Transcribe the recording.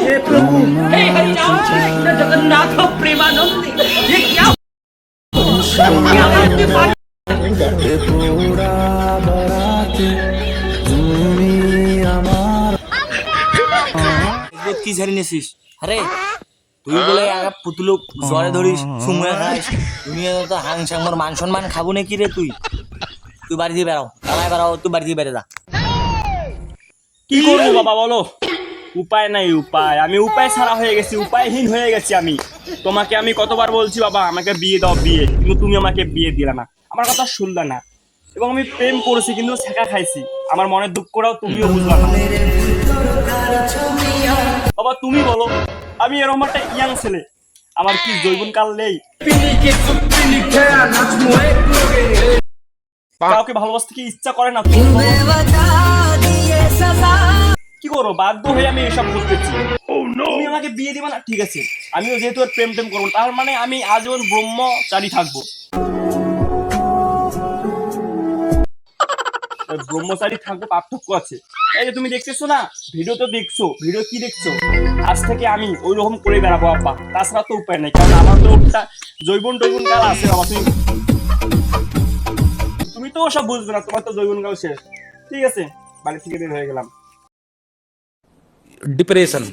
हे प्रभु, हे हरिराम कृष्ण जगन्नाथ प्रेमानंद, ये क्या কি ঝাড়ি নিছিস? আরে তুই বলে পুতুলো জ্বরে ধরিস, সুমুয়ে খাস, দুনিয়াতে তো হাংসাং মোর মান সম্মান খাবো নাকি রে? তুই তুই বাড়ি দিয়ে বেড়াও, তারাই বেড়াও, তুই বাড়ি দিয়ে বেড়ে যা। কি করবো বাবা বলো, উপায় নাই উপায়, আমি উপায় ছাড়া হয়ে গেছি, উপায়হীন হয়ে গেছি আমি। তোমাকে আমি কতবার বলছি বাবা আমাকে বিয়ে দাও বিয়ে, কিন্তু তুমি আমাকে বিয়ে দিলে না, আমার কথা শুনলে না। এবং আমি প্রেম করেছি কিন্তু ছেঁকা খাইছি, আমার মনের দুঃখটাও তুমিও বুঝলা না। বাবা তুমি বলো, আমি এরকম একটা ইয়াং ছেলে, আমার কি জৈবন কাল নেই? কাউকে ভালোবাসতে কি ইচ্ছা করে না? কি করবো, বাধ্য হয়ে আমি এসব করতেছি। তুমি আমাকে বিয়ে দিবা না ঠিক আছে, আমিও যেহেতু আর প্রেম টেম করবো, তার মানে আমি আজীবন ব্রহ্মচারী থাকবো। ব্রহ্মচারী থাকবো, পার্থক্য আছে। এই যে তুমি দেখতেছো না, ভিডিও তো দেখছো, ভিডিও কি দেখছো? আজ থেকে আমি ওই রকম করে বেড়াবো আব্বা, তাছাড়া তো উপায় নেই, কারণ আমার তো ওটা জৈবন টৈবন কাল আছে বাবা। তুমি তো ওসব বুঝবে না, তোমার তো জৈবন কাল শেষ। ঠিক আছে, বাড়ি থেকে বের হয়ে গেলাম। डिप्रेशन